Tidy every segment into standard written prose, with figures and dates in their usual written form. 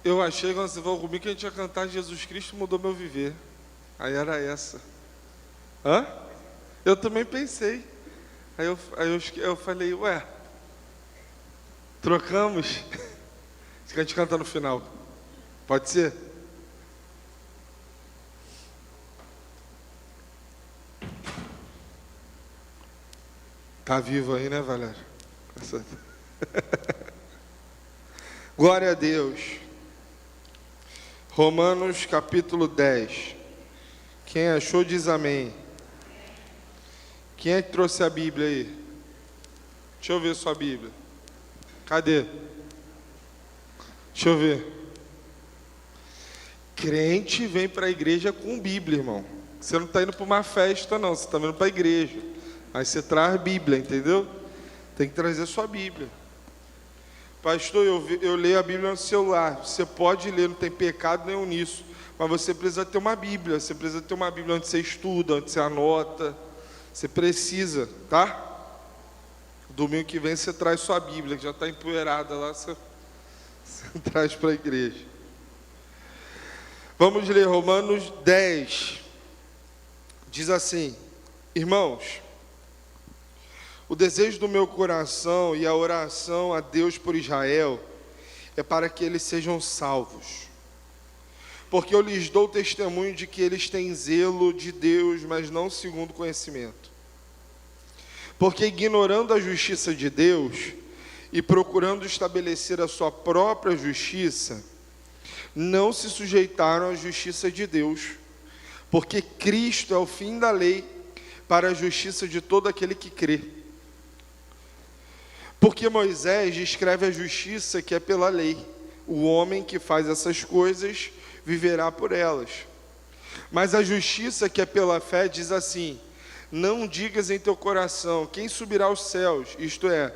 Eu achei quando você falou comigo que a gente ia cantar Jesus Cristo mudou meu viver. Aí era essa. Hã? Eu também pensei. Aí eu falei, ué, trocamos? Isso que a gente canta no final. Pode ser? Tá vivo aí, né, Valério? Glória a Deus. Romanos capítulo 10. Quem achou diz amém. Quem é que trouxe a Bíblia aí? Deixa eu ver sua Bíblia. Cadê? Deixa eu ver. Crente vem para a igreja com Bíblia, irmão. Você não está indo para uma festa, não. Você está indo para a igreja. Aí você traz Bíblia, entendeu? Tem que trazer sua Bíblia. Pastor, eu leio a Bíblia no celular. Você pode ler, não tem pecado nenhum nisso. Mas você precisa ter uma Bíblia. Você precisa ter uma Bíblia onde você estuda, onde você anota. Você precisa, tá? Domingo que vem você traz sua Bíblia, que já está empoeirada lá, você traz para a igreja. Vamos ler Romanos 10. Diz assim: irmãos, o desejo do meu coração e a oração a Deus por Israel é para que eles sejam salvos. Porque eu lhes dou testemunho de que eles têm zelo de Deus, mas não segundo conhecimento. Porque ignorando a justiça de Deus e procurando estabelecer a sua própria justiça, não se sujeitaram à justiça de Deus. Porque Cristo é o fim da lei para a justiça de todo aquele que crê. Porque Moisés descreve a justiça que é pela lei. O homem que faz essas coisas viverá por elas. Mas a justiça que é pela fé diz assim: não digas em teu coração, quem subirá aos céus, isto é,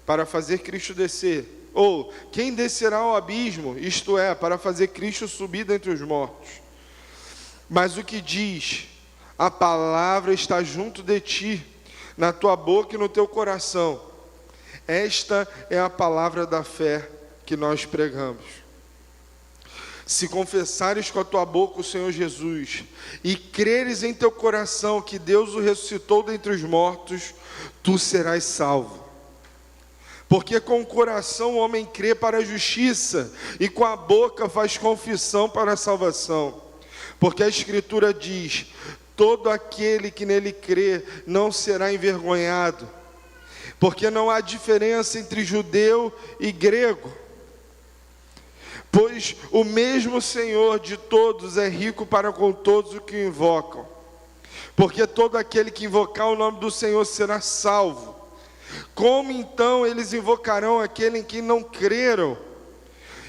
para fazer Cristo descer, ou quem descerá ao abismo, isto é, para fazer Cristo subir dentre os mortos. Mas o que diz, a palavra está junto de ti, na tua boca e no teu coração. Esta é a palavra da fé que nós pregamos. Se confessares com a tua boca o Senhor Jesus e creres em teu coração que Deus o ressuscitou dentre os mortos, tu serás salvo. Porque com o coração o homem crê para a justiça e com a boca faz confissão para a salvação. Porque a Escritura diz: todo aquele que nele crê não será envergonhado. Porque não há diferença entre judeu e grego, pois o mesmo Senhor de todos é rico para com todos os que o invocam. Porque todo aquele que invocar o nome do Senhor será salvo. Como então eles invocarão aquele em quem não creram?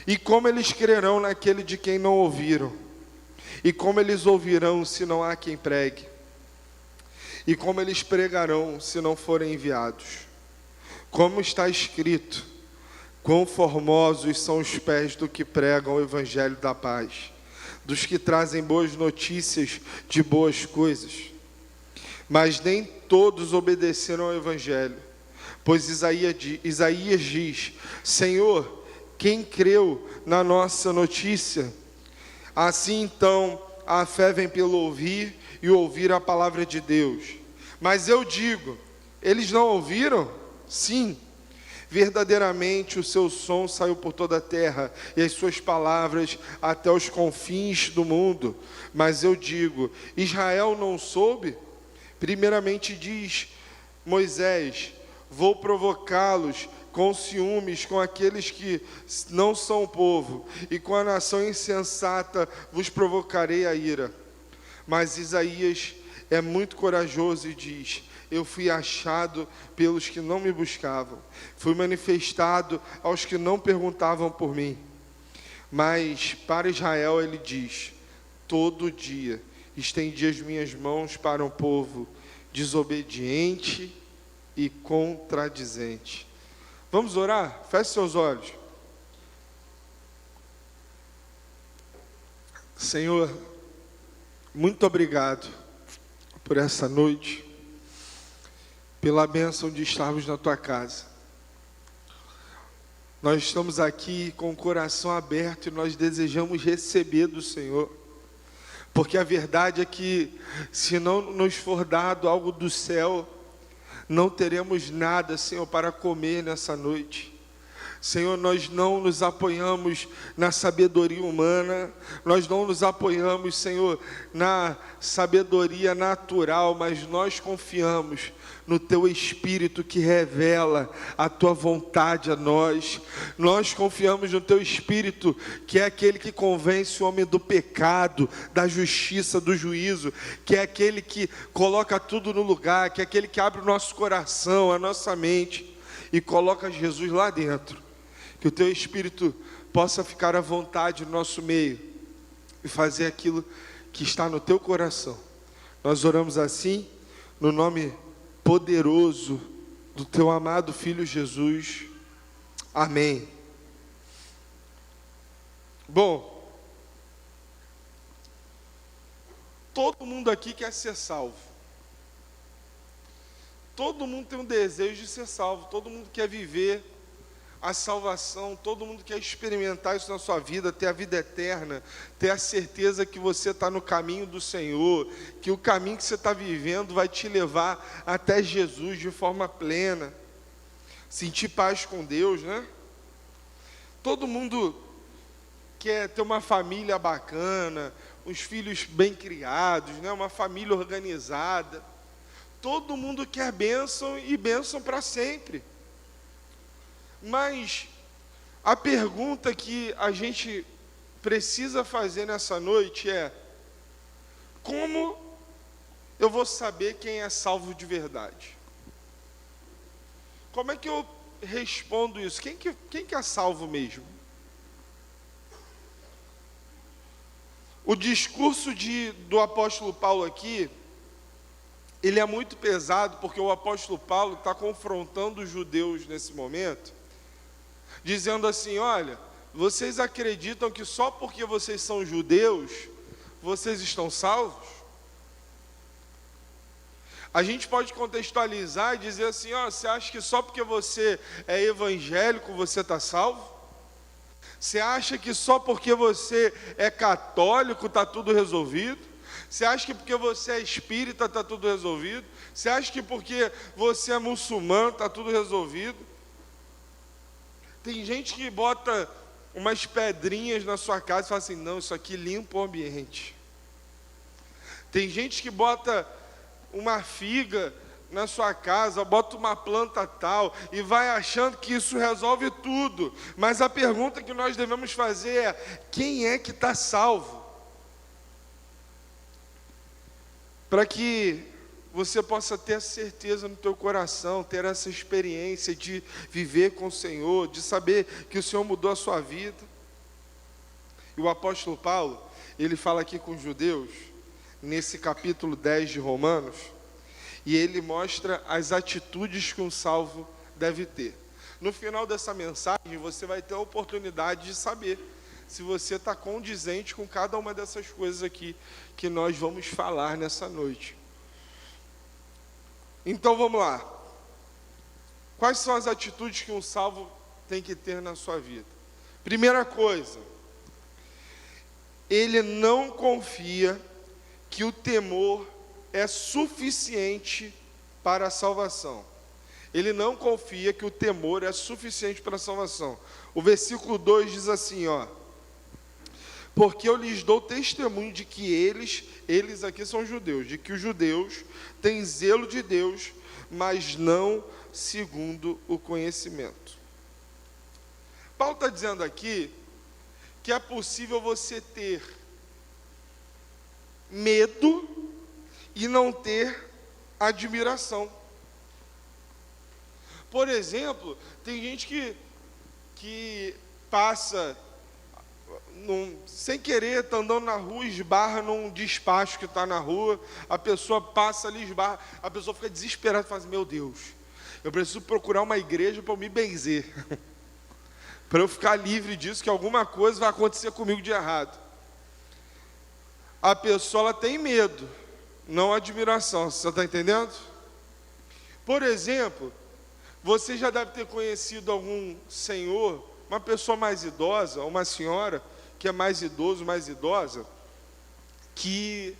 E como eles crerão naquele de quem não ouviram? E como eles ouvirão se não há quem pregue? E como eles pregarão se não forem enviados? Como está escrito: quão formosos são os pés do que pregam o evangelho da paz, dos que trazem boas notícias de boas coisas. Mas nem todos obedeceram ao evangelho, pois Isaías diz: Senhor, quem creu na nossa notícia? Assim então a fé vem pelo ouvir e ouvir a palavra de Deus. Mas eu digo, eles não ouviram? Sim, verdadeiramente o seu som saiu por toda a terra e as suas palavras até os confins do mundo. Mas eu digo, Israel não soube? Primeiramente diz Moisés: vou provocá-los com ciúmes com aqueles que não são povo, e com a nação insensata vos provocarei a ira. Mas Isaías é muito corajoso e diz: eu fui achado pelos que não me buscavam, fui manifestado aos que não perguntavam por mim. Mas para Israel ele diz: todo dia estendi as minhas mãos para um povo desobediente e contradizente. Vamos orar? Feche seus olhos. Senhor, muito obrigado por essa noite, pela bênção de estarmos na Tua casa. Nós estamos aqui com o coração aberto e nós desejamos receber do Senhor, porque a verdade é que, se não nos for dado algo do céu, não teremos nada, Senhor, para comer nessa noite. Senhor, nós não nos apoiamos na sabedoria humana, nós não nos apoiamos, Senhor, na sabedoria natural, mas nós confiamos no Teu Espírito que revela a Tua vontade a nós. Nós confiamos no Teu Espírito, que é aquele que convence o homem do pecado, da justiça, do juízo, que é aquele que coloca tudo no lugar, que é aquele que abre o nosso coração, a nossa mente e coloca Jesus lá dentro. Que o Teu Espírito possa ficar à vontade no nosso meio e fazer aquilo que está no Teu coração. Nós oramos assim, no nome poderoso do Teu amado Filho Jesus. Amém. Bom, todo mundo aqui quer ser salvo. Todo mundo tem um desejo de ser salvo. Todo mundo quer viver a salvação, todo mundo quer experimentar isso na sua vida, ter a vida eterna, ter a certeza que você está no caminho do Senhor, que o caminho que você está vivendo vai te levar até Jesus de forma plena, sentir paz com Deus, né? Todo mundo quer ter uma família bacana, uns filhos bem criados, né? Uma família organizada. Todo mundo quer bênção e bênção para sempre. Mas a pergunta que a gente precisa fazer nessa noite é: como eu vou saber quem é salvo de verdade? Como é que eu respondo isso? Quem que é salvo mesmo? O discurso do apóstolo Paulo aqui, ele é muito pesado, porque o apóstolo Paulo está confrontando os judeus nesse momento, dizendo assim: olha, vocês acreditam que só porque vocês são judeus, vocês estão salvos? A gente pode contextualizar e dizer assim: ó, você acha que só porque você é evangélico, você está salvo? Você acha que só porque você é católico está tudo resolvido? Você acha que porque você é espírita está tudo resolvido? Você acha que porque você é muçulmano está tudo resolvido? Tem gente que bota umas pedrinhas na sua casa e fala assim: não, isso aqui limpa o ambiente. Tem gente que bota uma figa na sua casa, bota uma planta tal e vai achando que isso resolve tudo. Mas a pergunta que nós devemos fazer é: quem é que está salvo? Para que você possa ter a certeza no teu coração, ter essa experiência de viver com o Senhor, de saber que o Senhor mudou a sua vida. E o apóstolo Paulo, ele fala aqui com os judeus, nesse capítulo 10 de Romanos, e ele mostra as atitudes que um salvo deve ter. No final dessa mensagem, você vai ter a oportunidade de saber se você está condizente com cada uma dessas coisas aqui que nós vamos falar nessa noite. Então vamos lá. Quais são as atitudes que um salvo tem que ter na sua vida? Primeira coisa, ele não confia que o temor é suficiente para a salvação. Ele não confia que o temor é suficiente para a salvação. O versículo 2 diz assim, ó: porque eu lhes dou testemunho de que eles aqui são judeus, de que os judeus têm zelo de Deus, mas não segundo o conhecimento. Paulo está dizendo aqui que é possível você ter medo e não ter admiração. Por exemplo, tem gente que passa sem querer, está andando na rua, esbarra num despacho que está na rua, a pessoa passa ali, esbarra, a pessoa fica desesperada e fala assim: meu Deus, eu preciso procurar uma igreja para eu me benzer, para eu ficar livre disso, que alguma coisa vai acontecer comigo de errado. A pessoa, ela tem medo, não admiração. Você está entendendo? Por exemplo, você já deve ter conhecido algum senhor uma pessoa mais idosa, uma senhora que é mais idoso, mais idosa, que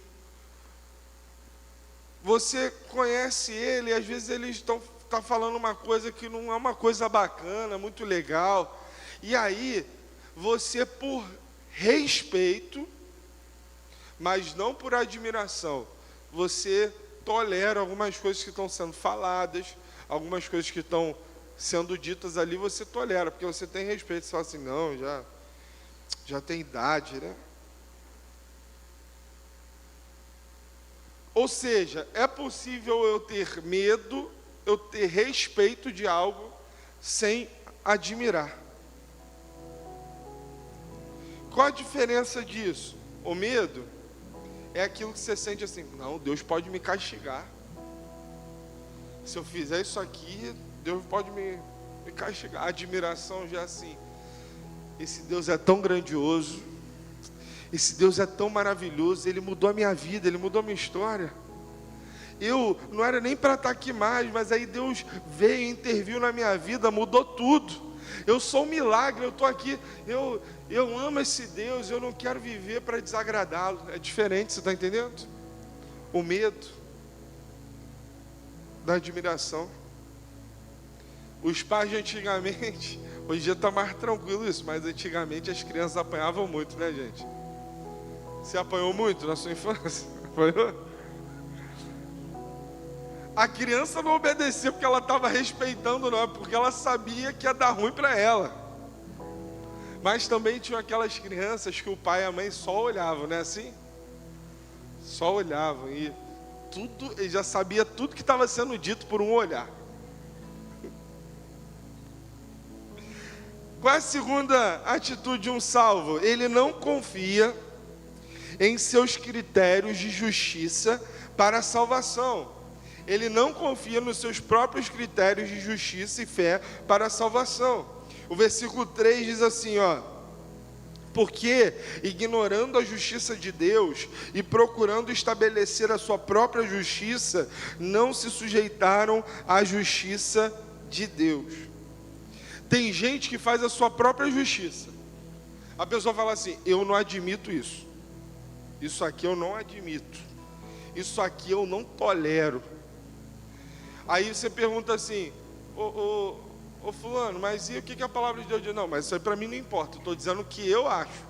você conhece ele, e às vezes eles tá falando uma coisa que não é uma coisa bacana, muito legal, e aí você, por respeito, mas não por admiração, você tolera algumas coisas que estão sendo faladas, algumas coisas que estão sendo ditas ali, você tolera, porque você tem respeito. Você fala assim, não, já tem idade, né? Ou seja, é possível eu ter medo, eu ter respeito de algo, sem admirar. Qual a diferença disso? O medo é aquilo que você sente assim, não, Deus pode me castigar. Se eu fizer isso aqui, Deus pode me castigar. A admiração já é assim, esse Deus é tão grandioso, esse Deus é tão maravilhoso, Ele mudou a minha vida, Ele mudou a minha história. Eu não era nem para estar aqui mais, mas aí Deus veio, interviu na minha vida, mudou tudo. Eu sou um milagre, eu estou aqui, eu amo esse Deus, eu não quero viver para desagradá-lo. É diferente, você está entendendo? O medo da admiração. Os pais de antigamente, hoje em dia está mais tranquilo isso, mas antigamente as crianças apanhavam muito, né, gente? Você apanhou muito na sua infância? Apanhou? A criança não obedecia porque ela estava respeitando, não, é porque ela sabia que ia dar ruim para ela. Mas também tinha aquelas crianças que o pai e a mãe só olhavam, né, assim? Só olhavam e tudo, ele já sabia tudo que estava sendo dito por um olhar. Qual é a segunda atitude de um salvo? Ele não confia em seus critérios de justiça para a salvação. Ele não confia nos seus próprios critérios de justiça e fé para a salvação. O versículo 3 diz assim, ó: porque, ignorando a justiça de Deus e procurando estabelecer a sua própria justiça, não se sujeitaram à justiça de Deus. Tem gente que faz a sua própria justiça. A pessoa fala assim, eu não admito isso. Isso aqui eu não admito. Isso aqui eu não tolero. Aí você pergunta assim, ô fulano, mas e o que a palavra de Deus diz? Não, mas isso aí para mim não importa, eu estou dizendo o que eu acho.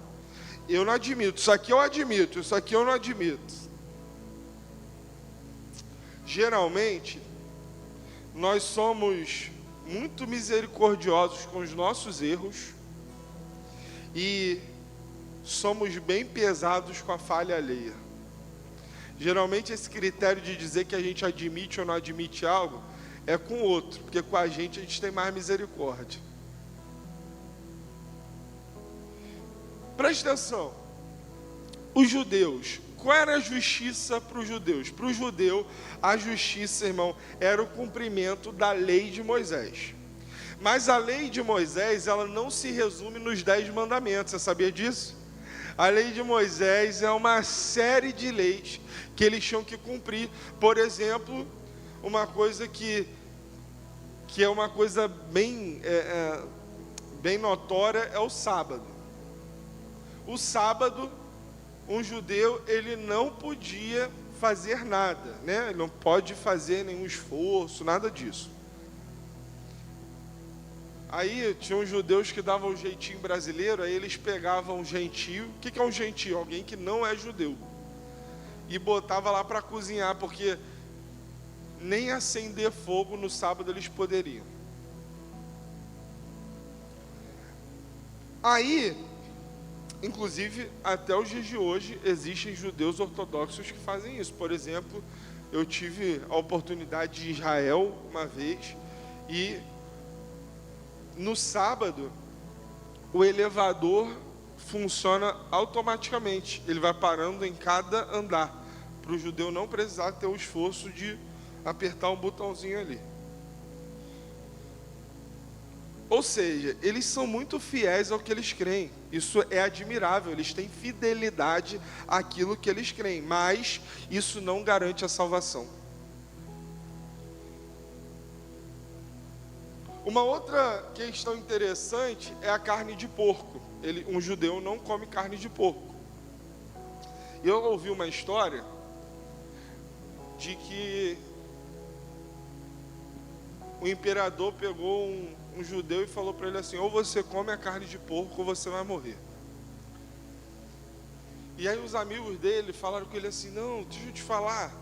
Eu não admito, isso aqui eu admito, isso aqui eu não admito. Geralmente, nós somos muito misericordiosos com os nossos erros e somos bem pesados com a falha alheia. Geralmente esse critério de dizer que a gente admite ou não admite algo é com o outro, porque com a gente tem mais misericórdia. Preste atenção. Os judeus, qual era a justiça para os judeus? Para o judeu, a justiça, irmão, era o cumprimento da lei de Moisés. Mas a lei de Moisés, ela não se resume nos 10 mandamentos, você sabia disso? A lei de Moisés é uma série de leis que eles tinham que cumprir. Por exemplo, uma coisa que é uma coisa bem notória é o sábado. O sábado, um judeu, ele não podia fazer nada, né? Ele não pode fazer nenhum esforço, nada disso. Aí tinha uns judeus que davam um jeitinho brasileiro, aí eles pegavam um gentio. O que é um gentio? Alguém que não é judeu. E botava lá para cozinhar, porque nem acender fogo no sábado eles poderiam. Aí, inclusive, até os dias de hoje, existem judeus ortodoxos que fazem isso. Por exemplo, eu tive a oportunidade de ir a Israel uma vez, e no sábado, o elevador funciona automaticamente. Ele vai parando em cada andar, para o judeu não precisar ter o esforço de apertar um botãozinho ali. Ou seja, eles são muito fiéis ao que eles creem. Isso é admirável, eles têm fidelidade àquilo que eles creem, mas isso não garante a salvação. Uma outra questão interessante é a carne de porco. Um judeu não come carne de porco. Eu ouvi uma história de que o imperador pegou um judeu e falou para ele assim: ou você come a carne de porco ou você vai morrer. E aí os amigos dele falaram com ele assim: não, deixa eu te falar,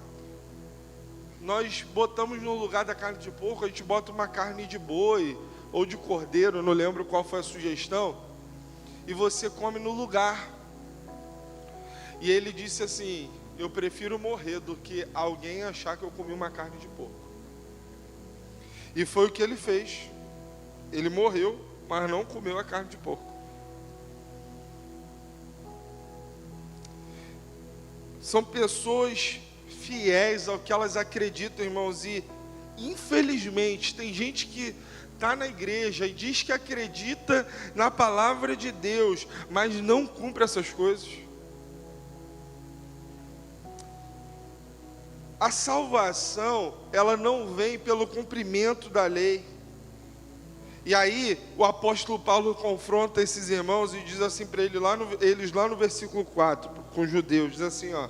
nós botamos no lugar da carne de porco, a gente bota uma carne de boi ou de cordeiro, não lembro qual foi a sugestão, e você come no lugar. E ele disse assim: eu prefiro morrer do que alguém achar que eu comi uma carne de porco. E foi o que ele fez. Ele morreu, mas não comeu a carne de porco. São pessoas fiéis ao que elas acreditam, irmãos, e infelizmente tem gente que está na igreja e diz que acredita na palavra de Deus, mas não cumpre essas coisas. A salvação, ela não vem pelo cumprimento da lei. E aí, o apóstolo Paulo confronta esses irmãos e diz assim para eles lá no versículo 4, com os judeus, diz assim, ó: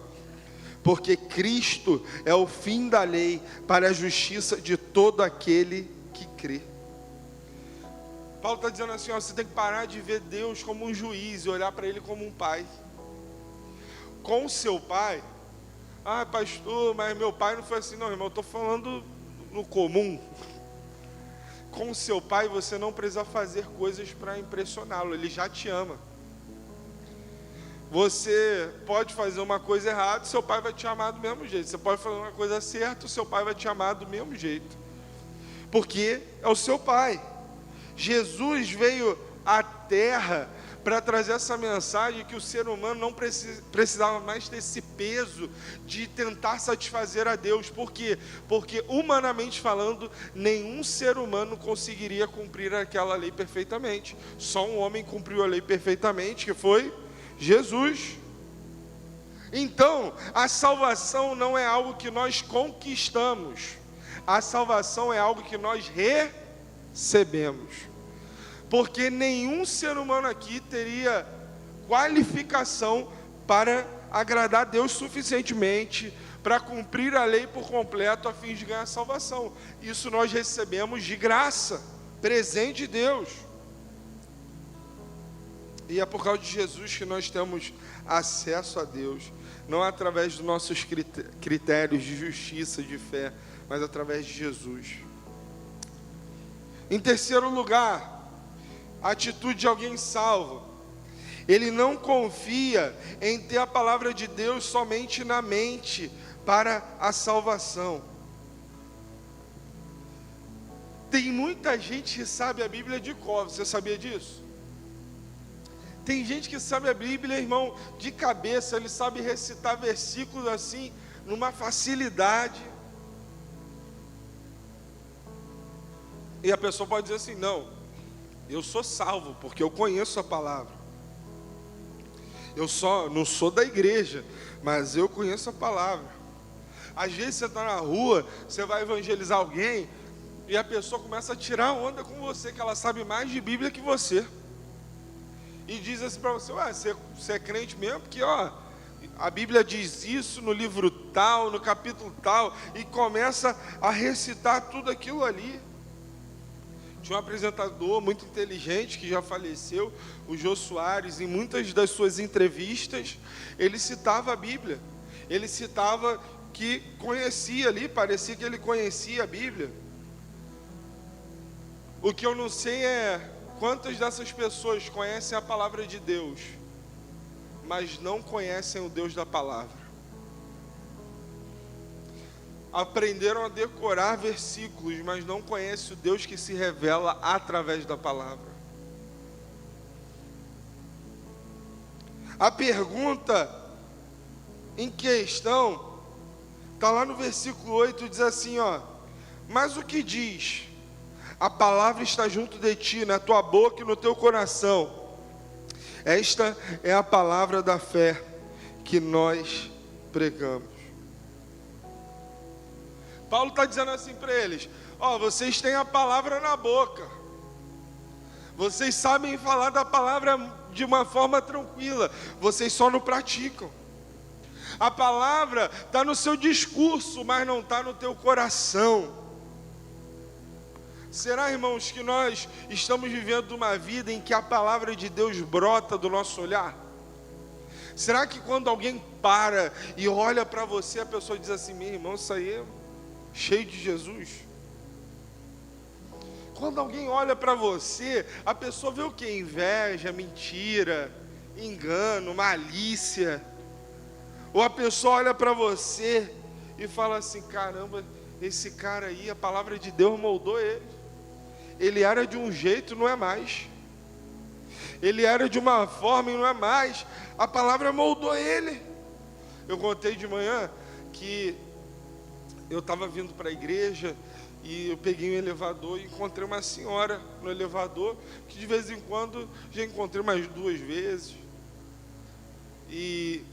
porque Cristo é o fim da lei para a justiça de todo aquele que crê. Paulo está dizendo assim, ó, você tem que parar de ver Deus como um juiz e olhar para Ele como um pai. Com o seu pai, pastor, mas meu pai não foi assim. Não, irmão, eu estou falando no comum. Com o seu pai você não precisa fazer coisas para impressioná-lo, ele já te ama. Você pode fazer uma coisa errada, seu pai vai te amar do mesmo jeito. Você pode fazer uma coisa certa, o seu pai vai te amar do mesmo jeito. Porque é o seu pai. Jesus veio à terra para trazer essa mensagem que o ser humano não precisava mais ter esse peso de tentar satisfazer a Deus. Por quê? Porque humanamente falando, nenhum ser humano conseguiria cumprir aquela lei perfeitamente. Só um homem cumpriu a lei perfeitamente, que foi Jesus. Então, a salvação não é algo que nós conquistamos. A salvação é algo que nós recebemos. Porque nenhum ser humano aqui teria qualificação para agradar a Deus suficientemente, para cumprir a lei por completo a fim de ganhar salvação. Isso nós recebemos de graça, presente de Deus. E é por causa de Jesus que nós temos acesso a Deus, não através dos nossos critérios de justiça, de fé, mas através de Jesus. Em terceiro lugar, a atitude de alguém salvo. Ele não confia em ter a palavra de Deus somente na mente para a salvação. Tem muita gente que sabe a Bíblia de cor, você sabia disso? Tem gente que sabe a Bíblia, irmão, de cabeça, ele sabe recitar versículos assim, numa facilidade. E a pessoa pode dizer assim, não, eu sou salvo, porque eu conheço a palavra. Eu só não sou da igreja, mas eu conheço a palavra. Às vezes você está na rua, você vai evangelizar alguém, e a pessoa começa a tirar onda com você, que ela sabe mais de Bíblia que você. E diz assim para você, você é crente mesmo? Porque a Bíblia diz isso no livro tal, no capítulo tal, e começa a recitar tudo aquilo ali. Tinha um apresentador muito inteligente que já faleceu, o Jô Soares, em muitas das suas entrevistas, ele citava a Bíblia. Ele citava que conhecia ali, parecia que ele conhecia a Bíblia. O que eu não sei é quantas dessas pessoas conhecem a palavra de Deus, mas não conhecem o Deus da palavra. Aprenderam a decorar versículos, mas não conhecem o Deus que se revela através da palavra. A pergunta em questão está lá no versículo 8, diz assim, mas o que diz? A palavra está junto de ti, na tua boca e no teu coração. Esta é a palavra da fé que nós pregamos. Paulo está dizendo assim para eles, Ó, vocês têm a palavra na boca. Vocês sabem falar da palavra de uma forma tranquila. Vocês só não praticam. A palavra está no seu discurso, mas não está no teu coração. Será, irmãos, que nós estamos vivendo uma vida em que a palavra de Deus brota do nosso olhar? Será que quando alguém para e olha para você, a pessoa diz assim: meu irmão, isso aí é cheio de Jesus? Quando alguém olha para você, a pessoa vê o que? Inveja, mentira, engano, malícia. Ou a pessoa olha para você e fala assim: caramba, esse cara aí, a palavra de Deus moldou ele. Ele era de um jeito, não é mais. Ele era de uma forma e não é mais. A palavra moldou ele. Eu contei de manhã que eu estava vindo para a igreja e eu peguei um elevador e encontrei uma senhora no elevador, que de vez em quando já encontrei umas 2 vezes. E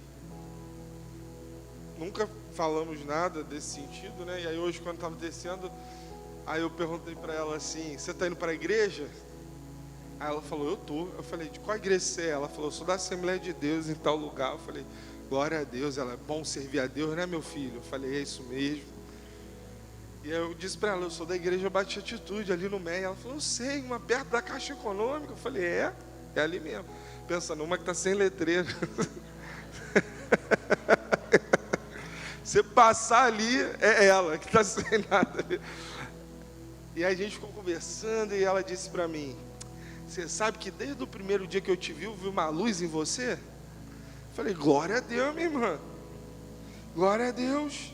nunca falamos nada desse sentido, né? E aí hoje, quando estava descendo, aí eu perguntei para ela assim: você está indo para a igreja? Aí ela falou: eu tô. Eu falei: de qual igreja você é? Ela falou: sou da Assembleia de Deus em tal lugar. Eu falei: glória a Deus. Ela: é bom servir a Deus, né, meu filho? Eu falei: é isso mesmo. E aí eu disse para ela: eu sou da igreja Bate Atitude, ali no Meia. Ela falou: eu sei, uma perto da Caixa Econômica. Eu falei: é ali mesmo. Pensa numa que está sem letreiro. Você passar ali, é ela que está sem nada. E aí a gente ficou conversando e ela disse para mim: você sabe que desde o primeiro dia que eu te vi, eu vi uma luz em você? Eu falei: glória a Deus, minha irmã. Glória a Deus.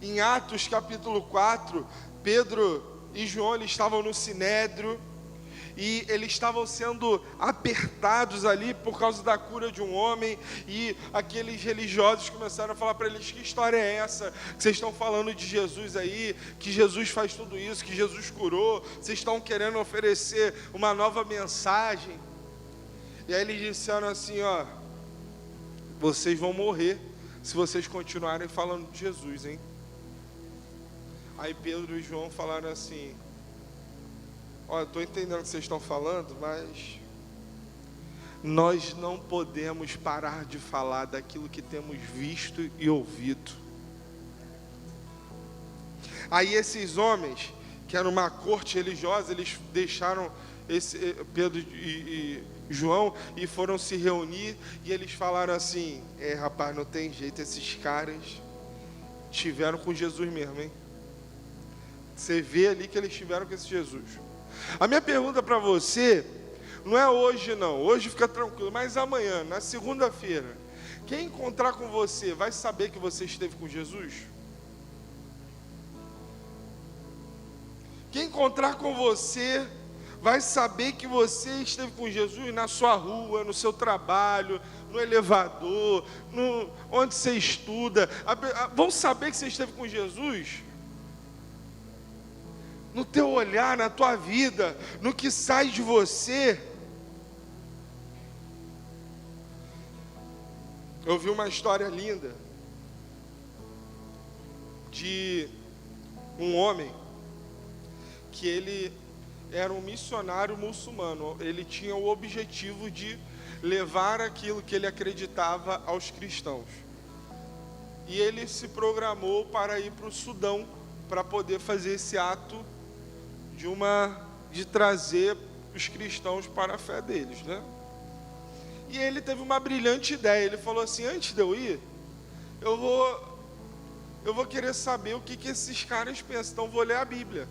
Em Atos capítulo 4, Pedro e João, eles estavam no Sinédrio. E eles estavam sendo apertados ali por causa da cura de um homem. E aqueles religiosos começaram a falar para eles: que história é essa? Que vocês estão falando de Jesus aí, que Jesus faz tudo isso, que Jesus curou. Vocês estão querendo oferecer uma nova mensagem. E aí eles disseram assim: ó, vocês vão morrer se vocês continuarem falando de Jesus, hein? Aí Pedro e João falaram assim: olha, estou entendendo o que vocês estão falando, mas nós não podemos parar de falar daquilo que temos visto e ouvido. Aí esses homens, que eram uma corte religiosa, eles deixaram Pedro e João e foram se reunir, e eles falaram assim: rapaz, não tem jeito, esses caras estiveram com Jesus mesmo, hein? Você vê ali que eles estiveram com esse Jesus. A minha pergunta para você não é hoje não, hoje fica tranquilo, mas amanhã, na segunda-feira, quem encontrar com você vai saber que você esteve com Jesus? Quem encontrar com você vai saber que você esteve com Jesus na sua rua, no seu trabalho, no elevador, onde você estuda. Vão saber que você esteve com Jesus no teu olhar, na tua vida, no que sai de você. Eu vi uma história linda de um homem que ele era um missionário muçulmano. Ele tinha o objetivo de levar aquilo que ele acreditava aos cristãos. E ele se programou para ir para o Sudão para poder fazer esse ato de trazer os cristãos para a fé deles, né? E ele teve uma brilhante ideia. Ele falou assim: antes de eu ir, eu vou querer saber o que esses caras pensam, então vou ler a Bíblia.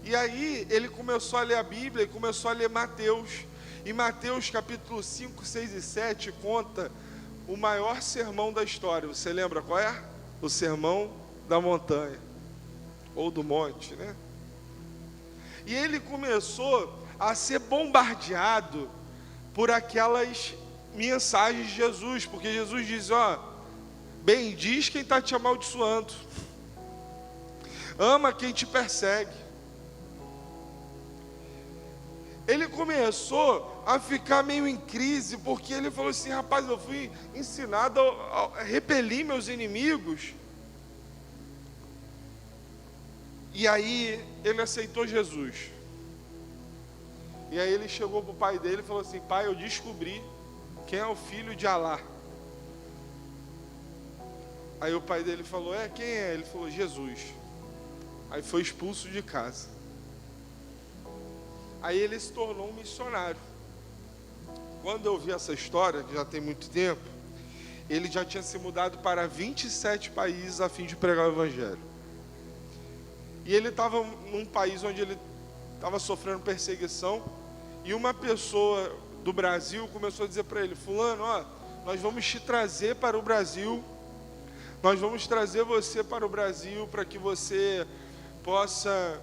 E aí ele começou a ler a Bíblia e começou a ler Mateus. E Mateus capítulo 5, 6 e 7 conta o maior sermão da história. Você lembra qual é? O sermão da montanha, ou do monte, né? E ele começou a ser bombardeado por aquelas mensagens de Jesus, porque Jesus diz: ó, bendiz quem está te amaldiçoando, ama quem te persegue. Ele começou a ficar meio em crise, porque ele falou assim: rapaz, eu fui ensinado a repelir meus inimigos, E aí ele aceitou Jesus. E aí ele chegou para o pai dele e falou assim: pai, eu descobri quem é o filho de Alá. Aí o pai dele falou: quem é? Ele falou: Jesus. Aí foi expulso de casa. Aí ele se tornou um missionário. Quando eu vi essa história, que já tem muito tempo, ele já tinha se mudado para 27 países a fim de pregar o evangelho. E ele estava num país onde ele estava sofrendo perseguição, e uma pessoa do Brasil começou a dizer para ele: fulano, nós vamos te trazer para o Brasil, nós vamos trazer você para o Brasil para que você possa,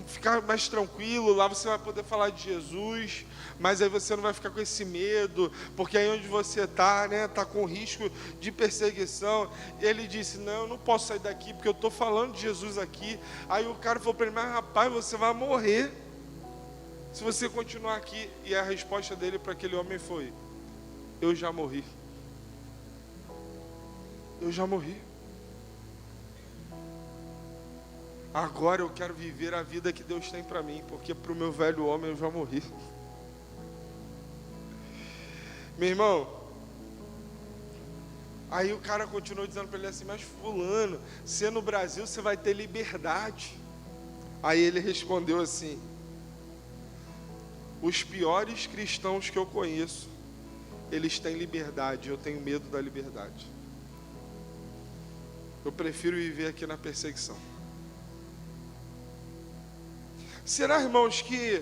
ficar mais tranquilo, lá você vai poder falar de Jesus, mas aí você não vai ficar com esse medo, porque aí onde você está, está com risco de perseguição. Ele disse: não, eu não posso sair daqui, porque eu estou falando de Jesus aqui. Aí o cara falou para ele: mas rapaz, você vai morrer se você continuar aqui. E a resposta dele para aquele homem foi: eu já morri. Eu já morri. Agora eu quero viver a vida que Deus tem para mim, porque para o meu velho homem eu já morri. Meu irmão, aí o cara continuou dizendo para ele assim: mas fulano, se no Brasil você vai ter liberdade. Aí ele respondeu assim: os piores cristãos que eu conheço, eles têm liberdade, eu tenho medo da liberdade. Eu prefiro viver aqui na perseguição. Será, irmãos, que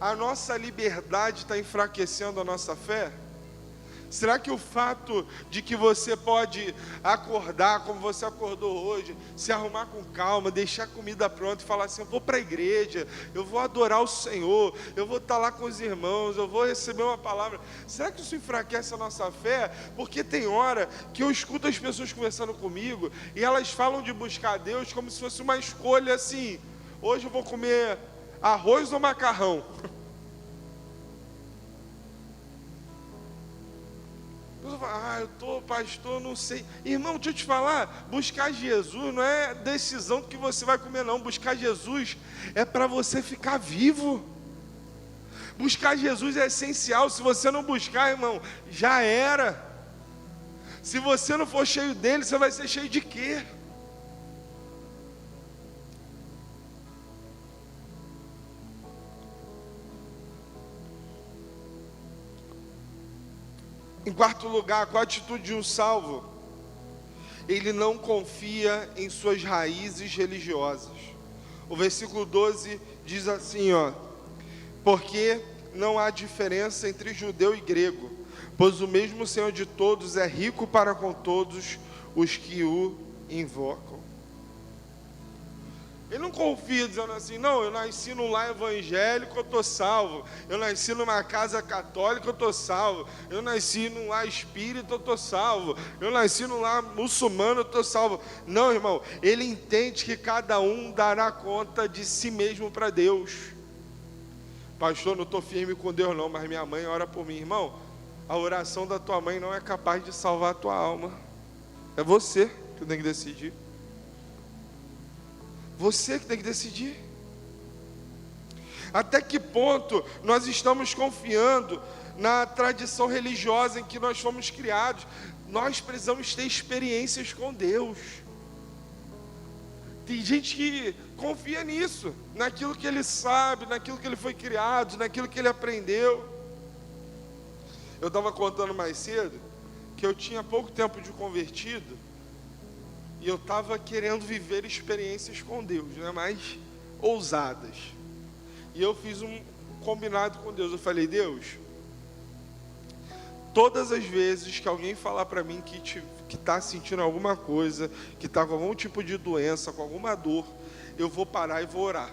a nossa liberdade está enfraquecendo a nossa fé? Será que o fato de que você pode acordar como você acordou hoje, se arrumar com calma, deixar a comida pronta e falar assim: eu vou para a igreja, eu vou adorar o Senhor, eu vou estar lá com os irmãos, eu vou receber uma palavra, será que isso enfraquece a nossa fé? Porque tem hora que eu escuto as pessoas conversando comigo e elas falam de buscar a Deus como se fosse uma escolha assim: hoje eu vou comer arroz ou macarrão? Eu estou, pastor, não sei. Irmão, deixa eu te falar, buscar Jesus não é decisão que você vai comer, não. Buscar Jesus é para você ficar vivo. Buscar Jesus é essencial. Se você não buscar, irmão, já era. Se você não for cheio dele, você vai ser cheio de quê? Em quarto lugar, qual a atitude de um salvo? Ele não confia em suas raízes religiosas. O versículo 12 diz assim, porque não há diferença entre judeu e grego, pois o mesmo Senhor de todos é rico para com todos os que o invocam. Ele não confia dizendo assim: não, eu nasci num lar evangélico, eu estou salvo. Eu nasci numa casa católica, eu estou salvo. Eu nasci num lar espírita, eu estou salvo. Eu nasci num lar muçulmano, eu estou salvo. Não, irmão, ele entende que cada um dará conta de si mesmo para Deus. Pastor, não estou firme com Deus não, mas minha mãe ora por mim. Irmão, a oração da tua mãe não é capaz de salvar a tua alma. É você que tem que decidir. Você que tem que decidir. Até que ponto nós estamos confiando na tradição religiosa em que nós fomos criados? Nós precisamos ter experiências com Deus. Tem gente que confia nisso, naquilo que ele sabe, naquilo que ele foi criado, naquilo que ele aprendeu. Eu estava contando mais cedo que eu tinha pouco tempo de convertido. E eu estava querendo viver experiências com Deus, mais ousadas. E eu fiz um combinado com Deus. Eu falei: Deus, todas as vezes que alguém falar para mim que está sentindo alguma coisa, que está com algum tipo de doença, com alguma dor, eu vou parar e vou orar.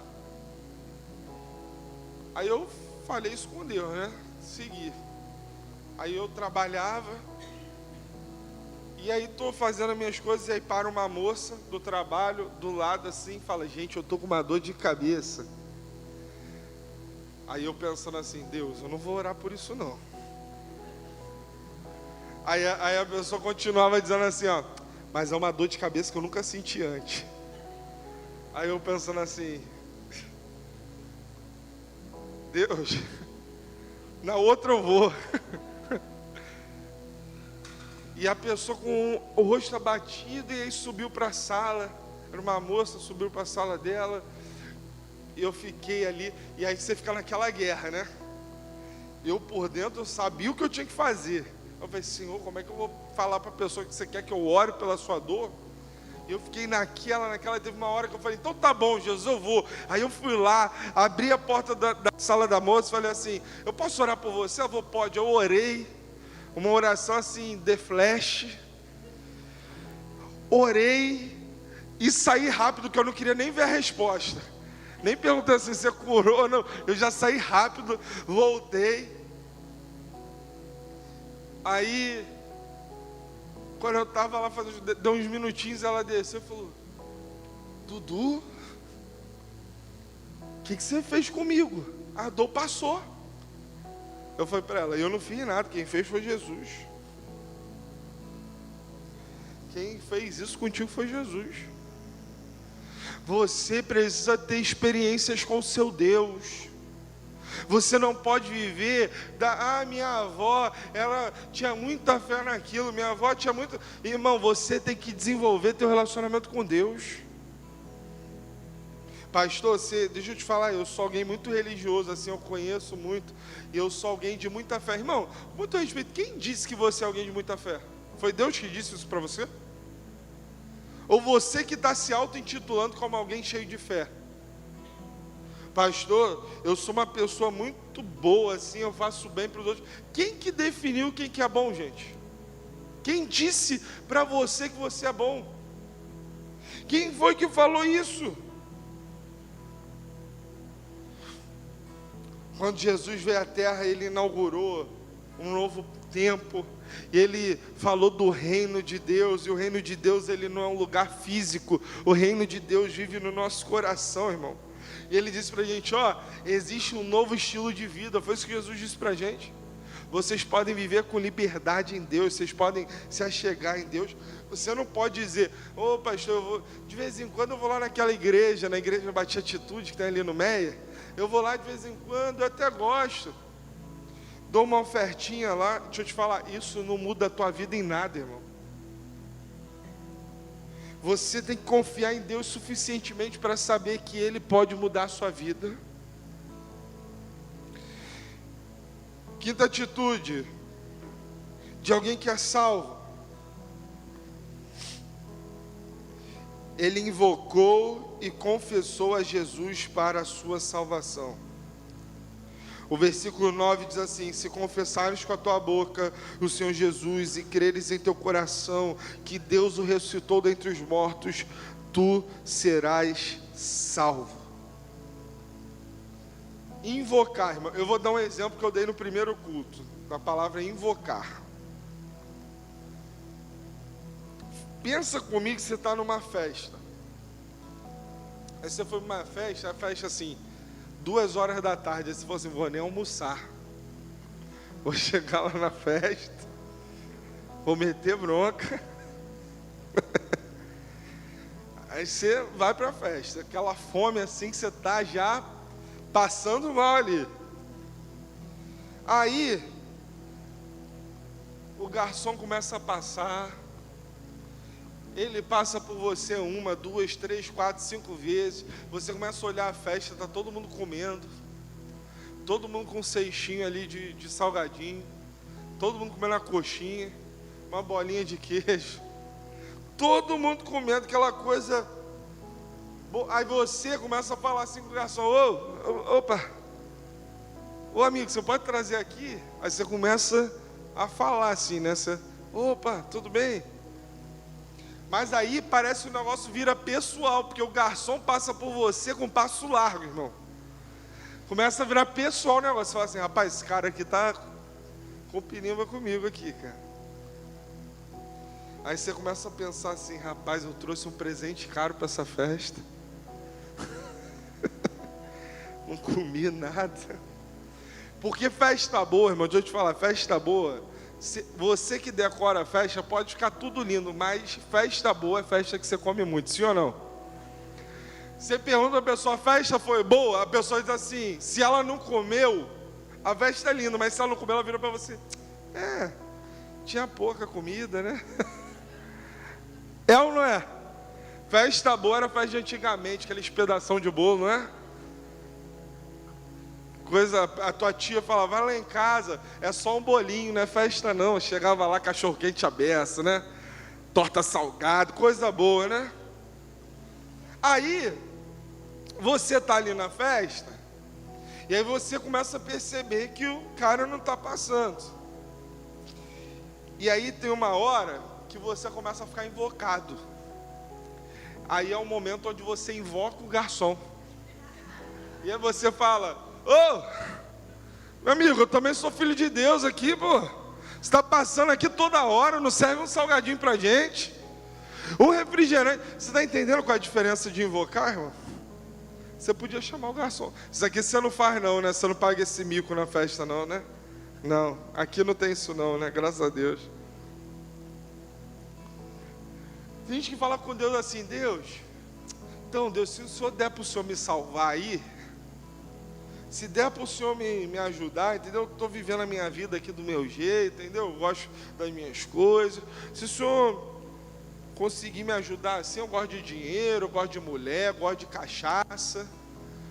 Aí eu falei isso com Deus, Segui. Aí eu trabalhava. E aí estou fazendo as minhas coisas, e aí para uma moça do trabalho, do lado assim, fala: gente, eu estou com uma dor de cabeça. Aí eu pensando assim: Deus, eu não vou orar por isso não. Aí a pessoa continuava dizendo assim, mas é uma dor de cabeça que eu nunca senti antes. Aí eu pensando assim, Deus, na outra eu vou. E a pessoa com o rosto abatido, e aí subiu para a sala. Era uma moça, subiu para a sala dela. E eu fiquei ali. E aí você fica naquela guerra, né? Eu por dentro, eu sabia o que eu tinha que fazer. Eu falei, Senhor, como é que eu vou falar para a pessoa que você quer que eu ore pela sua dor? E eu fiquei naquela, teve uma hora que eu falei, então tá bom, Jesus, eu vou. Aí eu fui lá, abri a porta da sala da moça e falei assim, eu posso orar por você? Ela falou, pode. Eu orei, uma oração assim, de flash. Orei e saí rápido, porque eu não queria nem ver a resposta. Nem perguntei assim, você curou ou não. Eu já saí rápido, voltei. Aí, quando eu estava lá, deu uns minutinhos, ela desceu e falou, Dudu, o que você fez comigo? A dor passou. Eu falei para ela, eu não fiz nada, quem fez foi Jesus. Quem fez isso contigo foi Jesus. Você precisa ter experiências com o seu Deus. Você não pode viver minha avó, ela tinha muita fé naquilo, minha avó tinha muito... Irmão, você tem que desenvolver teu relacionamento com Deus. Pastor, deixa eu te falar, eu sou alguém muito religioso, assim, eu conheço muito, e eu sou alguém de muita fé. Irmão, muito respeito, quem disse que você é alguém de muita fé? Foi Deus que disse isso para você? Ou você que está se auto-intitulando como alguém cheio de fé? Pastor, eu sou uma pessoa muito boa, assim, eu faço bem para os outros. Quem que definiu quem que é bom, gente? Quem disse para você que você é bom? Quem foi que falou isso? Quando Jesus veio à terra, Ele inaugurou um novo tempo. E Ele falou do reino de Deus. E o reino de Deus, ele não é um lugar físico. O reino de Deus vive no nosso coração, irmão. E Ele disse para a gente, existe um novo estilo de vida. Foi isso que Jesus disse para a gente. Vocês podem viver com liberdade em Deus. Vocês podem se achegar em Deus. Você não pode dizer, pastor, de vez em quando eu vou lá naquela igreja, na igreja Batia Atitude, que tem ali no Meia. Eu vou lá de vez em quando, eu até gosto. Dou uma ofertinha lá. Deixa eu te falar, isso não muda a tua vida em nada, irmão. Você tem que confiar em Deus suficientemente para saber que Ele pode mudar a sua vida. Quinta atitude de alguém que é salvo. Ele invocou e confessou a Jesus para a sua salvação. O versículo 9 diz assim, se confessares com a tua boca o Senhor Jesus e creres em teu coração que Deus o ressuscitou dentre os mortos, tu serás salvo. Invocar, irmão, eu vou dar um exemplo que eu dei no primeiro culto, da palavra invocar. Pensa comigo que você está numa festa. Aí você foi para uma festa, a festa assim, 2h da tarde, aí você falou assim, vou nem almoçar. Vou chegar lá na festa, vou meter bronca. Aí você vai para a festa, aquela fome assim que você está já passando mal ali. Aí, o garçom começa a passar. Ele passa por você 1, 2, 3, 4, 5 vezes. Você começa a olhar a festa, está todo mundo comendo. Todo mundo com um cestinho ali de salgadinho. Todo mundo comendo uma coxinha, uma bolinha de queijo. Todo mundo comendo aquela coisa. Aí você começa a falar assim com o garçom, opa, ô amigo, você pode trazer aqui? Aí você começa a falar assim, né? Opa, tudo bem? Mas aí parece que o negócio vira pessoal, porque o garçom passa por você com passo largo, irmão. Começa a virar pessoal o negócio. Você fala assim, rapaz, esse cara aqui tá com pinimba comigo aqui, cara. Aí você começa a pensar assim, rapaz, eu trouxe um presente caro para essa festa. Não comi nada. Porque festa boa, irmão, deixa eu te falar, festa boa Você que decora a festa, pode ficar tudo lindo, mas festa boa é festa que você come muito, sim ou não? Você pergunta a pessoa, a festa foi boa? A pessoa diz assim, se ela não comeu, a festa é linda, mas se ela não comeu, ela vira para você, tinha pouca comida, né? É ou não é? Festa boa era festa de antigamente, aqueles pedação de bolo, não é? A tua tia falava, vai lá em casa, é só um bolinho, não é festa não. Chegava lá, cachorro quente à beça, né? Torta salgada, coisa boa, né? Aí, você tá ali na festa, e aí você começa a perceber que o cara não está passando. E aí tem uma hora que você começa a ficar invocado. Aí é o momento onde você invoca o garçom. E aí você fala, meu amigo, eu também sou filho de Deus aqui, pô. Você está passando aqui toda hora, não serve um salgadinho pra gente? Um refrigerante. Você está entendendo qual é a diferença de invocar, irmão? Você podia chamar o garçom. Isso aqui você não faz não, né? Você não paga esse mico na festa não, né? Não, aqui não tem isso não, né? Graças a Deus. Tem gente que fala com Deus assim, Deus, então Deus, se o Senhor der para o Senhor me salvar aí, se der para o Senhor me ajudar, entendeu? Eu estou vivendo a minha vida aqui do meu jeito, entendeu? Eu gosto das minhas coisas. Se o Senhor conseguir me ajudar assim, eu gosto de dinheiro, eu gosto de mulher, eu gosto de cachaça.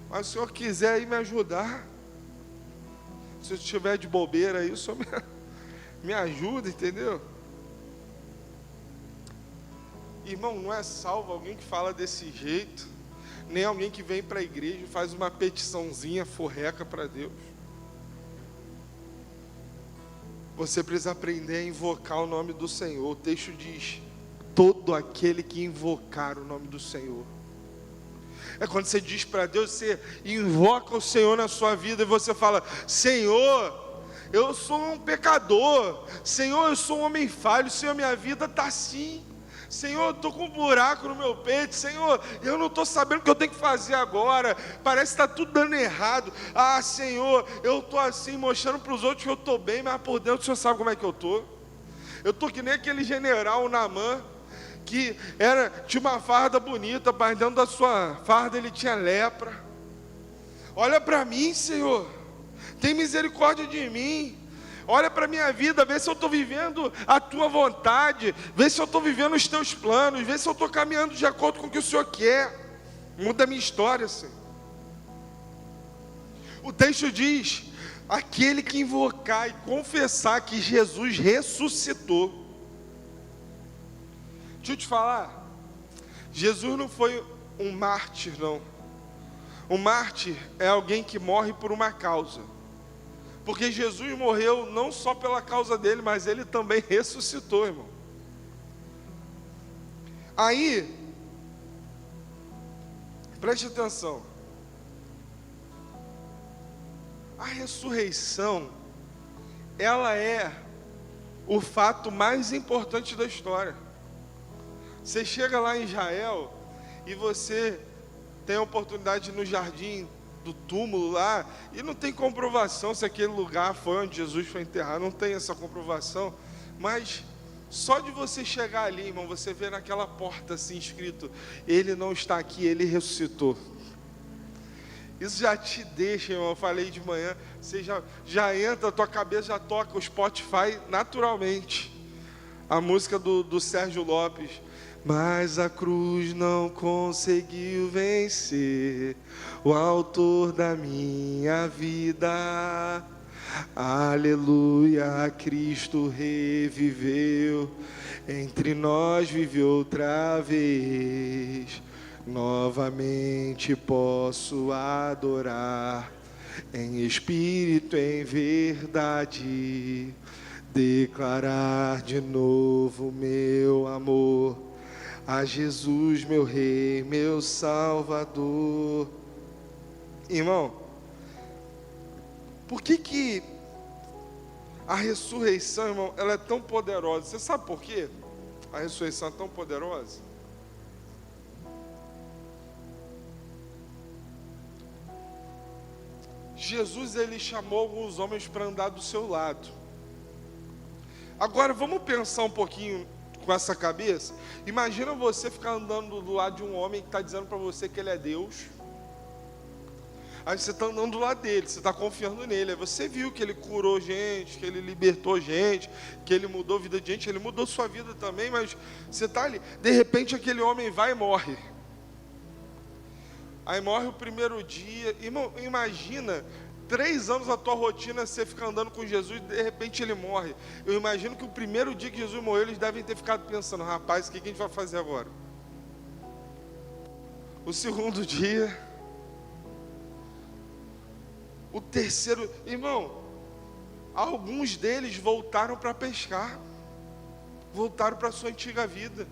Mas se o Senhor quiser aí me ajudar, se eu estiver de bobeira aí, o Senhor me ajuda, entendeu? Irmão, não é salvo alguém que fala desse jeito, nem alguém que vem para a igreja e faz uma petiçãozinha forreca para Deus. Você precisa aprender a invocar o nome do Senhor. O texto diz, todo aquele que invocar o nome do Senhor. É quando você diz para Deus, você invoca o Senhor na sua vida e você fala, Senhor, eu sou um pecador, Senhor, eu sou um homem falho, Senhor, minha vida está assim. Senhor, eu estou com um buraco no meu peito. Senhor, eu não estou sabendo o que eu tenho que fazer agora. Parece que está tudo dando errado. Ah, Senhor, eu estou assim, mostrando para os outros que eu estou bem, mas por dentro o Senhor sabe como é que eu estou. Eu estou que nem aquele general Naamã, que tinha uma farda bonita, mas dentro da sua farda ele tinha lepra. Olha para mim, Senhor, tem misericórdia de mim. Olha para a minha vida, vê se eu estou vivendo a tua vontade, vê se eu estou vivendo os teus planos, vê se eu estou caminhando de acordo com o que o Senhor quer. Muda a minha história, Senhor. O texto diz, aquele que invocar e confessar que Jesus ressuscitou. Deixa eu te falar, Jesus não foi um mártir, não. Um mártir é alguém que morre por uma causa. Porque Jesus morreu não só pela causa dele, mas ele também ressuscitou, irmão. Aí, preste atenção. A ressurreição, ela é o fato mais importante da história. Você chega lá em Israel e você tem a oportunidade no jardim do túmulo lá, e não tem comprovação se aquele lugar foi onde Jesus foi enterrado, não tem essa comprovação, mas só de você chegar ali, irmão, você vê naquela porta assim escrito, ele não está aqui, ele ressuscitou. Isso já te deixa, irmão, eu falei de manhã, você já entra, a tua cabeça já toca o Spotify naturalmente, a música do Sérgio Lopes, mas a cruz não conseguiu vencer o autor da minha vida. Aleluia, Cristo reviveu, entre nós vive outra vez. Novamente posso adorar, em espírito, em verdade, declarar de novo meu amor a Jesus, meu Rei, meu Salvador. Irmão, por que a ressurreição, irmão, ela é tão poderosa? Você sabe por quê? A ressurreição é tão poderosa? Jesus, ele chamou alguns homens para andar do seu lado. Agora vamos pensar um pouquinho com essa cabeça. Imagina você ficar andando do lado de um homem que está dizendo para você que ele é Deus. Aí você está andando do lado dele, você está confiando nele. Aí você viu que ele curou gente, que ele libertou gente, que ele mudou a vida de gente. Ele mudou sua vida também, mas você está ali. De repente aquele homem vai e morre. Aí morre o primeiro dia. Irmão, imagina 3 anos da tua rotina, você fica andando com Jesus, de repente ele morre. Eu imagino que o primeiro dia que Jesus morreu, eles devem ter ficado pensando: rapaz, o que a gente vai fazer agora? O segundo dia, o terceiro, irmão, alguns deles voltaram para pescar, voltaram para a sua antiga vida,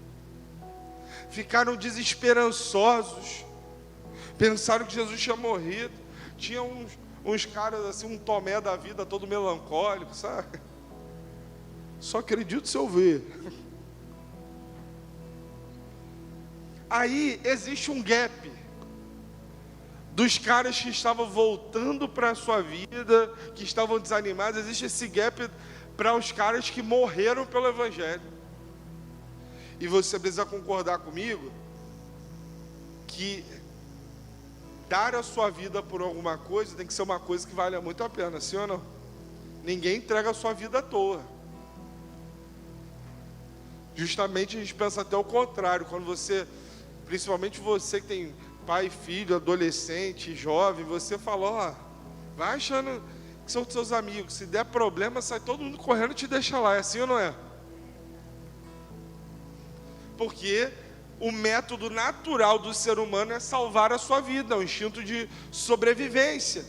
ficaram desesperançosos, pensaram que Jesus tinha morrido. Tinha uns caras assim, um Tomé da vida, todo melancólico, sabe? Só acredito se eu ver. Aí existe um gap dos caras que estavam voltando para a sua vida, que estavam desanimados. Existe esse gap para os caras que morreram pelo Evangelho. E você precisa concordar comigo que dar a sua vida por alguma coisa tem que ser uma coisa que vale muito a pena, sim ou não? Ninguém entrega a sua vida à toa. Justamente a gente pensa até o contrário. Quando você, principalmente você que tem pai, filho, adolescente, jovem, você fala: ó, vai achando que são seus amigos, se der problema, sai todo mundo correndo e te deixa lá. É assim ou não é? Porque o método natural do ser humano é salvar a sua vida, é um instinto de sobrevivência.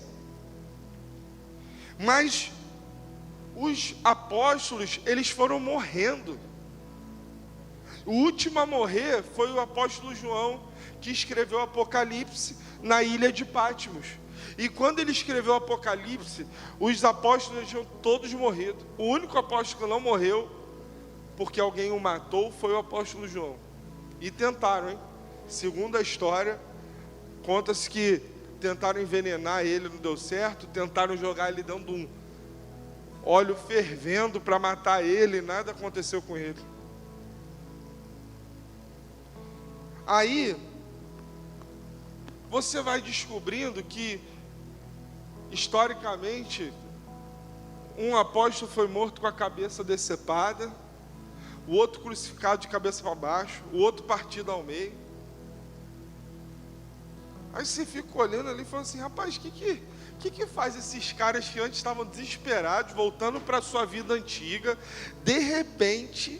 Mas os apóstolos, eles foram morrendo. O último a morrer foi o apóstolo João, que escreveu o Apocalipse na ilha de Patmos. E quando ele escreveu o Apocalipse, os apóstolos tinham todos morrido. O único apóstolo que não morreu, porque alguém o matou, foi o apóstolo João. E tentaram, hein? Segundo a história, conta-se que tentaram envenenar ele, não deu certo. Tentaram jogar ele dentro de um óleo fervendo para matar ele, nada aconteceu com ele. Aí você vai descobrindo que, historicamente, um apóstolo foi morto com a cabeça decepada, o outro crucificado de cabeça para baixo, o outro partido ao meio. Aí você fica olhando ali e fala assim: rapaz, o que faz esses caras que antes estavam desesperados, voltando para a sua vida antiga, de repente,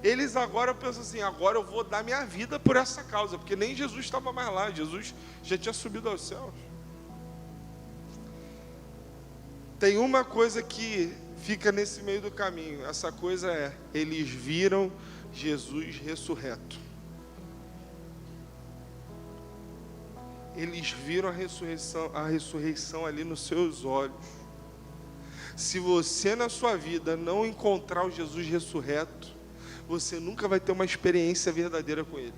eles agora pensam assim: agora eu vou dar minha vida por essa causa, porque nem Jesus estava mais lá, Jesus já tinha subido aos céus. Tem uma coisa que fica nesse meio do caminho, essa coisa é: eles viram Jesus ressurreto. Eles viram a ressurreição ali nos seus olhos. Se você na sua vida não encontrar o Jesus ressurreto, você nunca vai ter uma experiência verdadeira com Ele.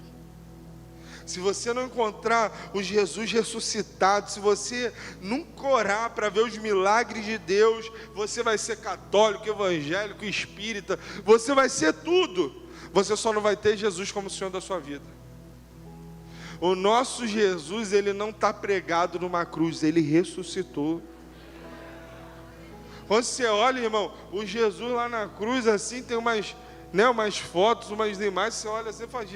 Se você não encontrar o Jesus ressuscitado, se você nunca orar para ver os milagres de Deus, você vai ser católico, evangélico, espírita, você vai ser tudo. Você só não vai ter Jesus como Senhor da sua vida. O nosso Jesus, Ele não está pregado numa cruz, Ele ressuscitou. Quando você olha, irmão, o Jesus lá na cruz, assim, tem umas fotos, umas imagens, você olha assim e fala: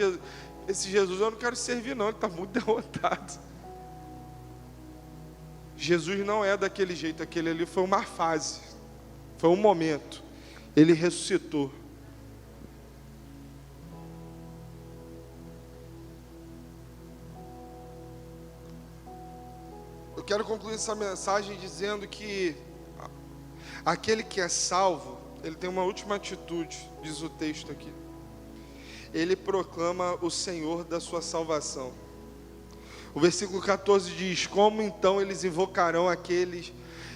esse Jesus eu não quero servir não, ele está muito derrotado. Jesus não é daquele jeito, aquele ali foi uma fase, foi um momento, Ele ressuscitou. Eu quero concluir essa mensagem dizendo que aquele que é salvo, ele tem uma última atitude, diz o texto aqui. Ele proclama o Senhor da sua salvação. O versículo 14 diz: como então eles invocarão aqueles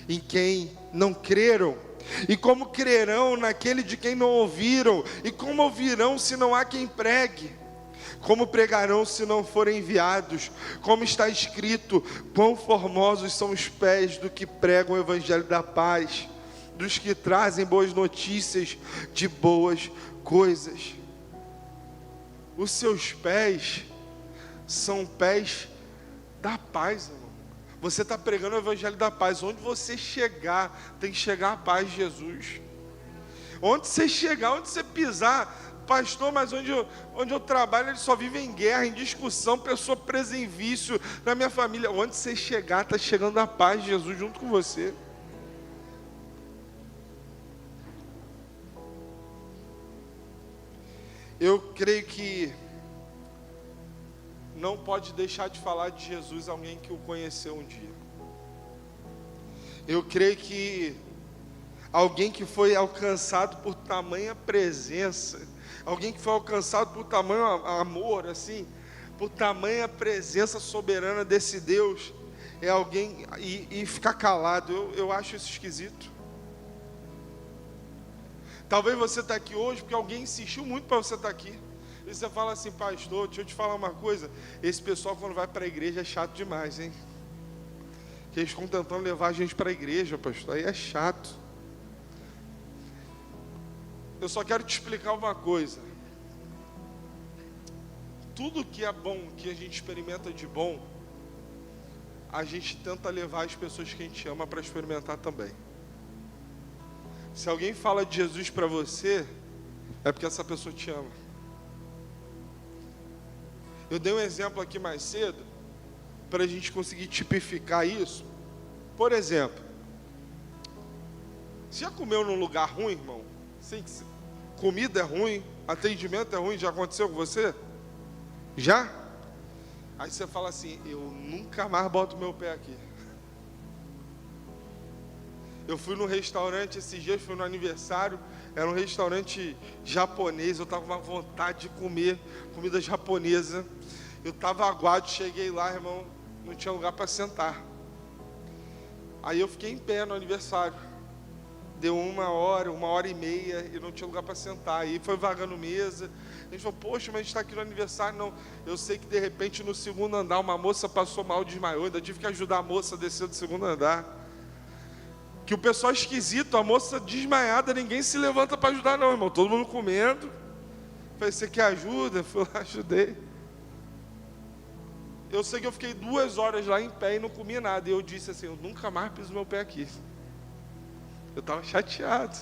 em quem não creram? E como crerão naquele de quem não ouviram? E como ouvirão se não há quem pregue? Como pregarão se não forem enviados? Como está escrito: quão formosos são os pés do que pregam o evangelho da paz. dos que trazem boas notícias de boas coisas. Os seus pés são pés da paz, irmão. Você está pregando o evangelho da paz. Onde você chegar, tem que chegar a paz de Jesus. Onde você chegar, onde você pisar, pastor, mas onde eu trabalho, eles só vivem em guerra, em discussão, pessoa presa em vício, na minha família. Onde você chegar, está chegando a paz de Jesus junto com você. Eu creio que não pode deixar de falar de Jesus alguém que o conheceu um dia. Eu creio que alguém que foi alcançado por tamanha presença, alguém que foi alcançado por tamanho amor, assim, por tamanha presença soberana desse Deus, é alguém, e ficar calado, eu acho isso esquisito. Talvez você está aqui hoje porque alguém insistiu muito para você estar aqui. E você fala assim, pastor, deixa eu te falar uma coisa, esse pessoal quando vai para a igreja é chato demais, hein? Que eles estão tentando levar a gente para a igreja, pastor, aí é chato. Eu só quero te explicar uma coisa. Tudo que é bom, que a gente experimenta de bom, a gente tenta levar as pessoas que a gente ama para experimentar também. Se alguém fala de Jesus para você, é porque essa pessoa te ama. Eu dei um exemplo aqui mais cedo, para a gente conseguir tipificar isso. Por exemplo, você já comeu num lugar ruim, irmão? Comida é ruim, atendimento é ruim, já aconteceu com você? Já? Aí você fala assim, eu nunca mais boto meu pé aqui. Eu fui num restaurante esses dias, fui no aniversário, era um restaurante japonês, eu estava com uma vontade de comer comida japonesa. Eu estava aguado, cheguei lá, irmão, não tinha lugar para sentar. Aí eu fiquei em pé no aniversário. Deu 1h, 1h30 e não tinha lugar para sentar. Aí foi vagando mesa. A gente falou, poxa, mas a gente está aqui no aniversário. Não, eu sei que de repente no segundo andar uma moça passou mal, desmaiou. Ainda tive que ajudar a moça a descer do segundo andar. Que o pessoal é esquisito, a moça desmaiada, ninguém se levanta para ajudar não, irmão. Todo mundo comendo. Falei, você quer ajuda? Eu fui lá, ajudei. Eu sei que eu fiquei 2 horas lá em pé e não comi nada. E eu disse assim, eu nunca mais piso meu pé aqui. Eu estava chateado.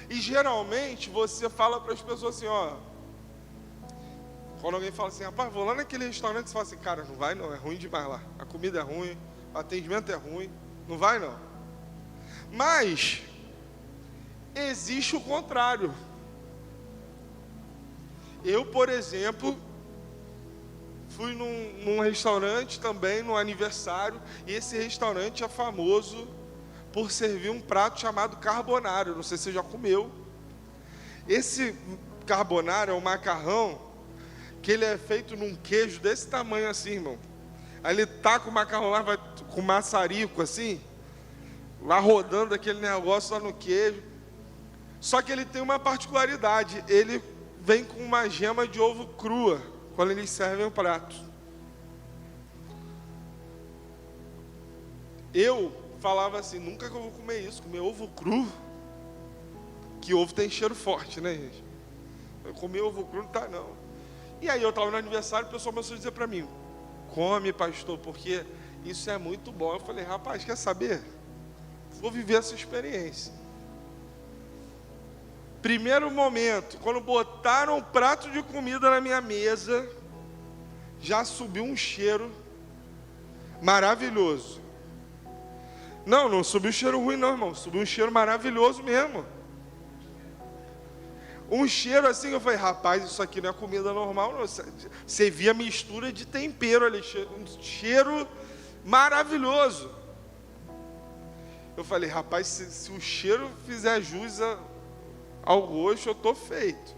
E geralmente você fala para as pessoas assim, ó. Quando alguém fala assim, rapaz, vou lá naquele restaurante, você fala assim, cara, não vai não, é ruim demais lá. A comida é ruim, o atendimento é ruim, não vai não. Mas existe o contrário. Eu, por exemplo, fui num restaurante também, no aniversário, e esse restaurante é famoso por servir um prato chamado carbonara. Não sei se você já comeu. Esse carbonara é um macarrão que ele é feito num queijo desse tamanho assim, irmão. Aí ele taca o macarrão lá, vai com maçarico assim, lá rodando aquele negócio lá no queijo. Só que ele tem uma particularidade, ele vem com uma gema de ovo crua, quando eles servem o prato. Eu falava assim, nunca que eu vou comer isso, comer ovo cru, que ovo tem cheiro forte, né, gente? Eu comer ovo cru não tá não. E aí eu estava no aniversário, o pessoal começou a dizer para mim, come, pastor, porque isso é muito bom. Eu falei, rapaz, quer saber? Vou viver essa experiência. Primeiro momento, quando botaram um prato de comida na minha mesa, já subiu um cheiro maravilhoso. Não subiu um cheiro ruim não, irmão. Subiu um cheiro maravilhoso mesmo. Um cheiro assim, eu falei, rapaz, isso aqui não é comida normal não. Você via mistura de tempero ali, um cheiro maravilhoso. Eu falei, rapaz, se o cheiro fizer jus ao gosto, eu estou feito.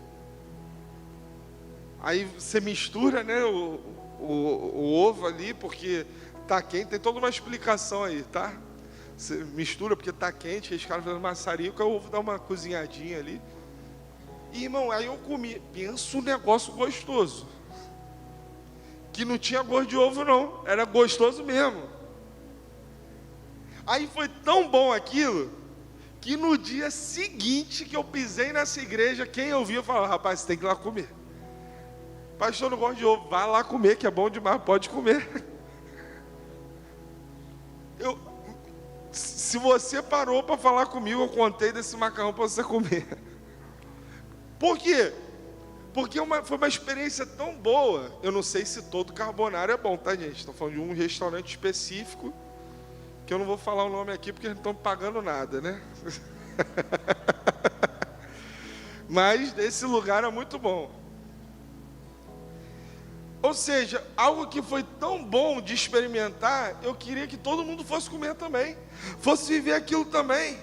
Aí você mistura, né, o ovo ali, porque tá quente, tem toda uma explicação aí, tá? Você mistura porque tá quente, os caras fazendo maçarico, aí o ovo dá uma cozinhadinha ali. E, irmão, aí eu comi, pensa um negócio gostoso, que não tinha gosto de ovo não, era gostoso mesmo. Aí foi tão bom aquilo, que no dia seguinte que eu pisei nessa igreja, quem eu via falava: rapaz, você tem que ir lá comer. Pastor, não gosta de ovo, vai lá comer, que é bom demais, pode comer. Se você parou para falar comigo, eu contei desse macarrão para você comer. Por quê? Porque foi uma experiência tão boa. Eu não sei se todo carbonara é bom, tá, gente? Estou falando de um restaurante específico, que eu não vou falar o nome aqui, porque eles não estão pagando nada, né? Mas esse lugar é muito bom. Ou seja, algo que foi tão bom de experimentar, eu queria que todo mundo fosse comer também, fosse viver aquilo também.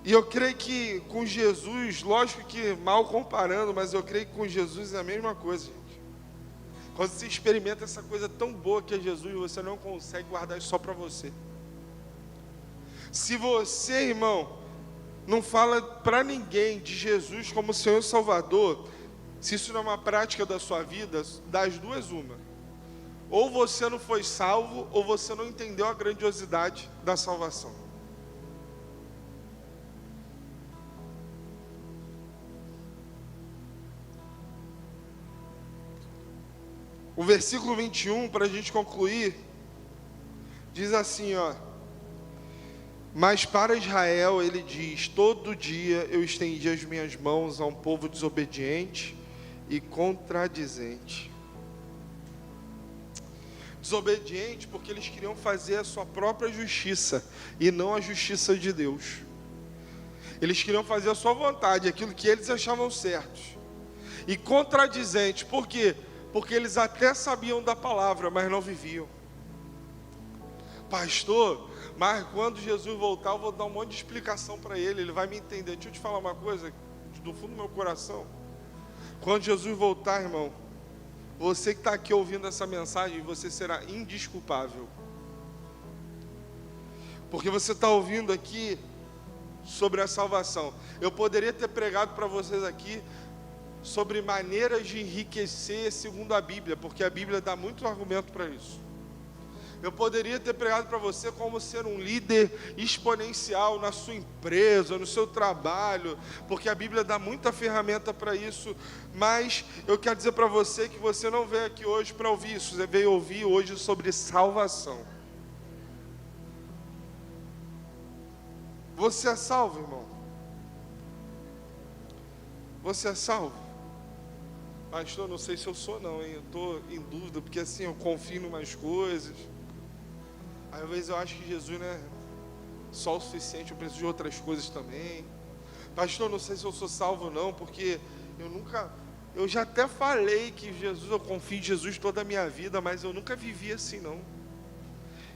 E eu creio que com Jesus, lógico que mal comparando, mas eu creio que com Jesus é a mesma coisa, gente. Quando você experimenta essa coisa tão boa que é Jesus, você não consegue guardar isso só para você. Se você, irmão, não fala para ninguém de Jesus como Senhor e Salvador, se isso não é uma prática da sua vida, das duas uma. Ou você não foi salvo, ou você não entendeu a grandiosidade da salvação. O versículo 21, para a gente concluir, diz assim, ó: mas para Israel ele diz: todo dia eu estendi as minhas mãos a um povo desobediente e contradizente. Desobediente porque eles queriam fazer a sua própria justiça e não a justiça de Deus. Eles queriam fazer a sua vontade, aquilo que eles achavam certo. E contradizente, por quê? Porque eles até sabiam da palavra, mas não viviam. Pastor, mas quando Jesus voltar, eu vou dar um monte de explicação para ele, ele vai me entender. Deixa eu te falar uma coisa, do fundo do meu coração. Quando Jesus voltar, irmão, você que está aqui ouvindo essa mensagem, você será indesculpável. Porque você está ouvindo aqui sobre a salvação. Eu poderia ter pregado para vocês aqui sobre maneiras de enriquecer segundo a Bíblia, porque a Bíblia dá muito argumento para isso. Eu poderia ter pregado para você como ser um líder exponencial na sua empresa, no seu trabalho, porque a Bíblia dá muita ferramenta para isso, mas eu quero dizer para você que você não veio aqui hoje para ouvir isso, você veio ouvir hoje sobre salvação. Você é salvo, irmão? Você é salvo? Pastor, não sei se eu sou não, hein? Eu estou em dúvida, porque assim, eu confio em umas coisas. Às vezes eu acho que Jesus não é só o suficiente, eu preciso de outras coisas também. Pastor, não sei se eu sou salvo não, porque eu já até falei que Jesus, eu confio em Jesus toda a minha vida, mas eu nunca vivi assim não.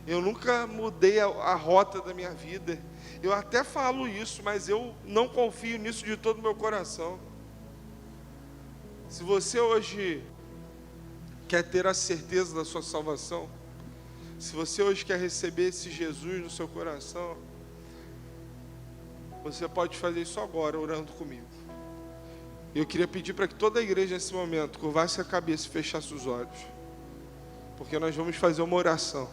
Eu nunca mudei a rota da minha vida. Eu até falo isso, mas eu não confio nisso de todo o meu coração. Se você hoje quer ter a certeza da sua salvação, se você hoje quer receber esse Jesus no seu coração, você pode fazer isso agora, orando comigo. Eu queria pedir para que toda a igreja nesse momento curvasse a cabeça e fechasse os olhos, porque nós vamos fazer uma oração.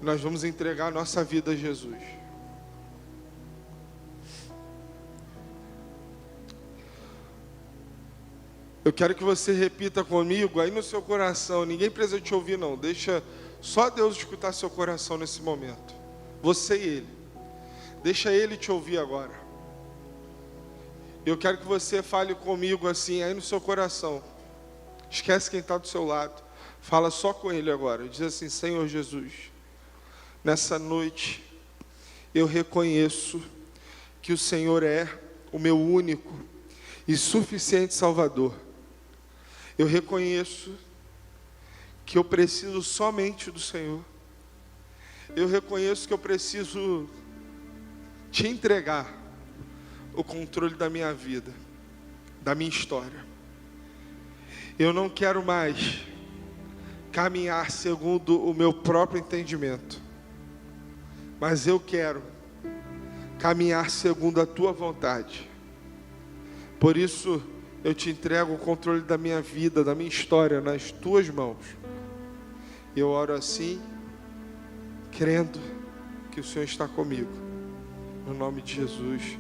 Nós vamos entregar a nossa vida a Jesus. Eu quero que você repita comigo aí no seu coração. Ninguém precisa te ouvir não. Deixa só Deus escutar seu coração nesse momento. Você e Ele. Deixa Ele te ouvir agora. Eu quero que você fale comigo assim aí no seu coração. Esquece quem está do seu lado. Fala só com Ele agora. Diz assim: Senhor Jesus, nessa noite eu reconheço que o Senhor é o meu único e suficiente Salvador. Eu reconheço que eu preciso somente do Senhor. Eu reconheço que eu preciso te entregar o controle da minha vida, da minha história. Eu não quero mais caminhar segundo o meu próprio entendimento, mas eu quero caminhar segundo a tua vontade. Por isso, eu te entrego o controle da minha vida, da minha história, nas tuas mãos. Eu oro assim, crendo que o Senhor está comigo. No nome de Jesus.